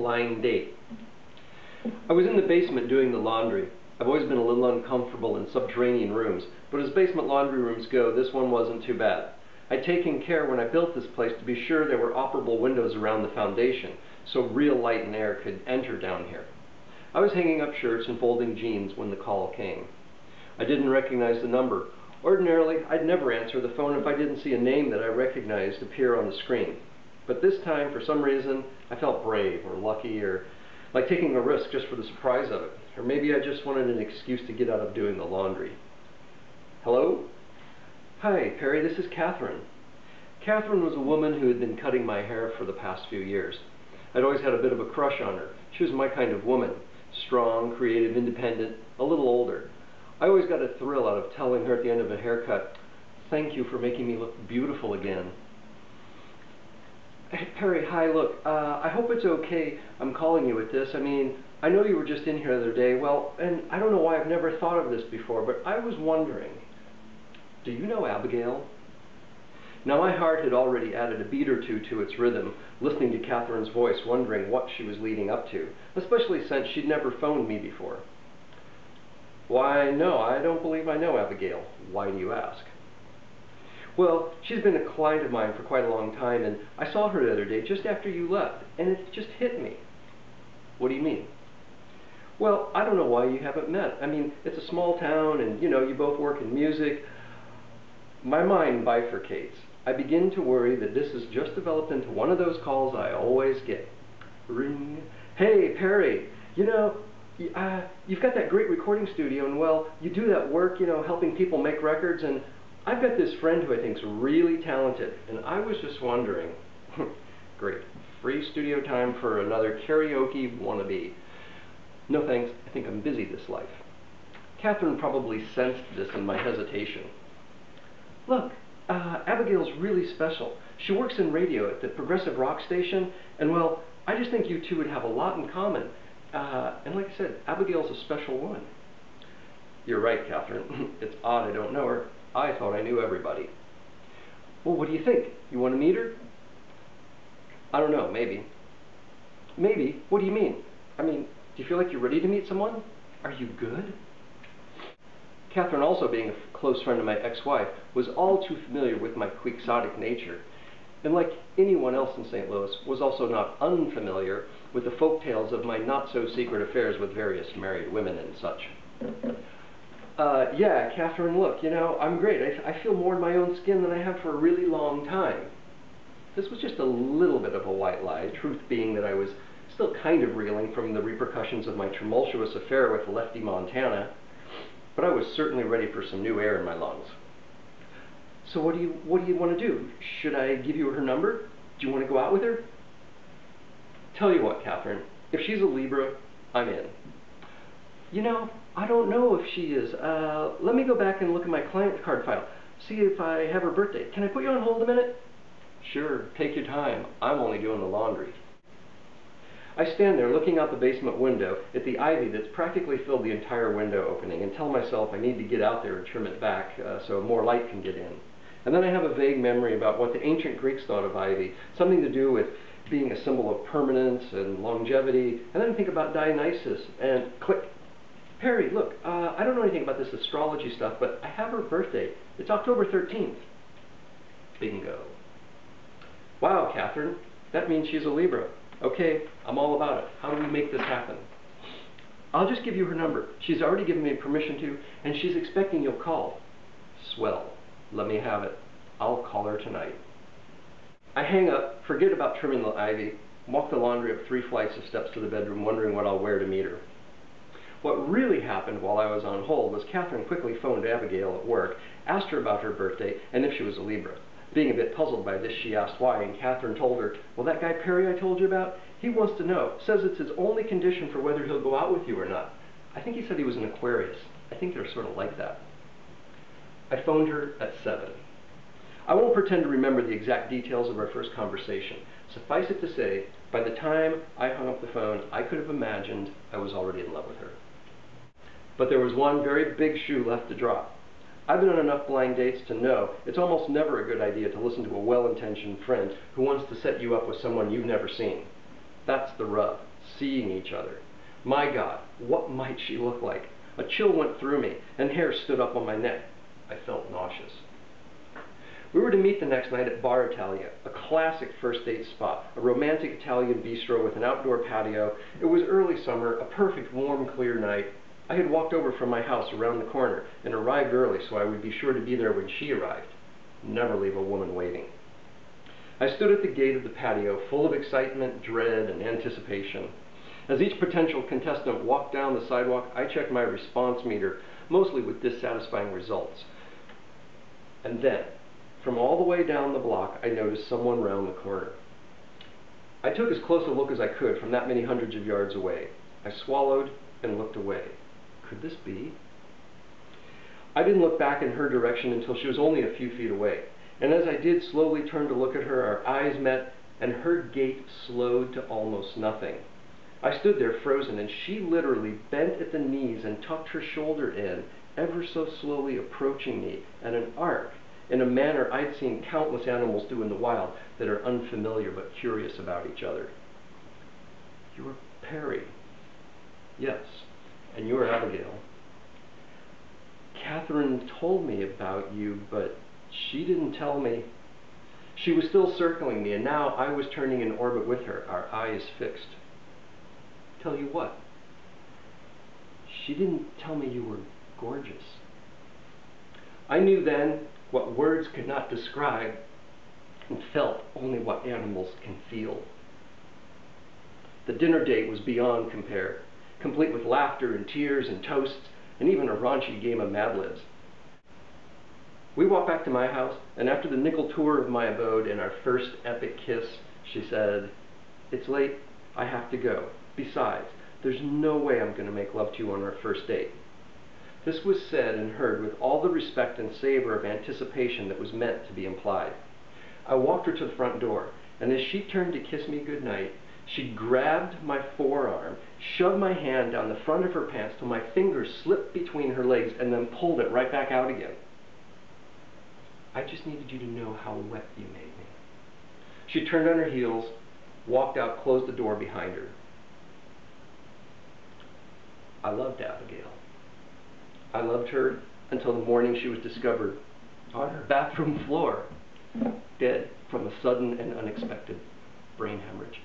blind date. I was in the basement doing the laundry. I've always been a little uncomfortable in subterranean rooms, but as basement laundry rooms go, this one wasn't too bad. I'd taken care when I built this place to be sure there were operable windows around the foundation, so real light and air could enter down here. I was hanging up shirts and folding jeans when the call came. I didn't recognize the number. Ordinarily, I'd never answer the phone if I didn't see a name that I recognized appear on the screen. But this time, for some reason, I felt brave or lucky or like taking a risk just for the surprise of it. Or maybe I just wanted an excuse to get out of doing the laundry. Hello? Hi, Perry, this is Catherine. Catherine was a woman who had been cutting my hair for the past few years. I'd always had a bit of a crush on her. She was my kind of woman. Strong, creative, independent, a little older. I always got a thrill out of telling her at the end of a haircut, "Thank you for making me look beautiful again." Hey, Perry, hi, look, I hope it's okay I'm calling you with this. I mean, I know you were just in here the other day, well, and I don't know why I've never thought of this before, but I was wondering, do you know Abigail? Now my heart had already added a beat or two to its rhythm, listening to Catherine's voice, wondering what she was leading up to, especially since she'd never phoned me before. Why, no, I don't believe I know Abigail. Why do you ask? Well, she's been a client of mine for quite a long time, and I saw her the other day just after you left, and it just hit me. What do you mean? Well, I don't know why you haven't met. I mean, it's a small town, and you both work in music. My mind bifurcates. I begin to worry that this has just developed into one of those calls I always get. Ring. Hey, Perry, you've got that great recording studio, and well, you do that work, helping people make records, and I've got this friend who I think's really talented, and I was just wondering, great, free studio time for another karaoke wannabe. No thanks, I think I'm busy this life. Catherine probably sensed this in my hesitation. Look, Abigail's really special. She works in radio at the progressive rock station, and well, I just think you two would have a lot in common. And like I said, Abigail's a special woman. You're right, Catherine. It's odd I don't know her. I thought I knew everybody. Well, what do you think? You want to meet her? I don't know, maybe. Maybe? What do you mean? I mean, do you feel like you're ready to meet someone? Are you good? Catherine, also being a close friend of my ex-wife, was all too familiar with my quixotic nature, and like anyone else in St. Louis, was also not unfamiliar with the folk tales of my not-so-secret affairs with various married women and such. Yeah, Catherine, look, I'm great. I feel more in my own skin than I have for a really long time. This was just a little bit of a white lie, truth being that I was still kind of reeling from the repercussions of my tumultuous affair with Lefty Montana, but I was certainly ready for some new air in my lungs. So what do you want to do? Should I give you her number? Do you want to go out with her? Tell you what, Catherine, if she's a Libra, I'm in. I don't know if she is. Let me go back and look at my client card file, see if I have her birthday. Can I put you on hold a minute? Sure, take your time. I'm only doing the laundry. I stand there looking out the basement window at the ivy that's practically filled the entire window opening and tell myself I need to get out there and trim it back so more light can get in. And then I have a vague memory about what the ancient Greeks thought of ivy, something to do with being a symbol of permanence and longevity. And then I think about Dionysus and click. Perry, look, I don't know anything about this astrology stuff, but I have her birthday. It's October 13th. Bingo. Wow, Catherine, that means she's a Libra. Okay, I'm all about it. How do we make this happen? I'll just give you her number. She's already given me permission to, and she's expecting you'll call. Swell. Let me have it. I'll call her tonight. I hang up, forget about trimming the ivy, walk the laundry up 3 flights of steps to the bedroom, wondering what I'll wear to meet her. What really happened while I was on hold was Catherine quickly phoned Abigail at work, asked her about her birthday, and if she was a Libra. Being a bit puzzled by this, she asked why, and Catherine told her, well, that guy Perry I told you about, he wants to know, says it's his only condition for whether he'll go out with you or not. I think he said he was an Aquarius. I think they're sort of like that. I phoned her at 7. I won't pretend to remember the exact details of our first conversation. Suffice it to say, by the time I hung up the phone, I could have imagined I was already in love with her. But there was one very big shoe left to drop. I've been on enough blind dates to know it's almost never a good idea to listen to a well-intentioned friend who wants to set you up with someone you've never seen. That's the rub. seeing each other. My God, what might she look like? A chill went through me, and hair stood up on my neck. I felt nauseous. We were to meet the next night at Bar Italia, a classic first date spot, a romantic Italian bistro with an outdoor patio. It was early summer, a perfect warm, clear night. I had walked over from my house around the corner and arrived early so I would be sure to be there when she arrived. Never leave a woman waiting. I stood at the gate of the patio, full of excitement, dread, and anticipation. As each potential contestant walked down the sidewalk, I checked my response meter, mostly with dissatisfying results. And then, from all the way down the block, I noticed someone round the corner. I took as close a look as I could from that many hundreds of yards away. I swallowed and looked away. Could this be? I didn't look back in her direction until she was only a few feet away. And as I did slowly turn to look at her, our eyes met, and her gait slowed to almost nothing. I stood there frozen, and she literally bent at the knees and tucked her shoulder in, ever so slowly approaching me at an arc, in a manner I'd seen countless animals do in the wild that are unfamiliar but curious about each other. "You're Perry." "Yes, and you're Abigail." "Catherine told me about you, but she didn't tell me." She was still circling me, and now I was turning in orbit with her, our eyes fixed. "Tell you what?" "She didn't tell me you were gorgeous." I knew then what words could not describe, and felt only what animals can feel. The dinner date was beyond compare, complete with laughter and tears and toasts, and even a raunchy game of Mad Libs. We walked back to my house, and after the nickel tour of my abode and our first epic kiss, she said, "It's late, I have to go. Besides, there's no way I'm going to make love to you on our first date." This was said and heard with all the respect and savor of anticipation that was meant to be implied. I walked her to the front door, and as she turned to kiss me goodnight, she grabbed my forearm, shoved my hand down the front of her pants till my fingers slipped between her legs, and then pulled it right back out again. "I just needed you to know how wet you made me." She turned on her heels, walked out, closed the door behind her. I loved Abigail. I loved her until the morning she was discovered on her bathroom floor, dead from a sudden and unexpected brain hemorrhage.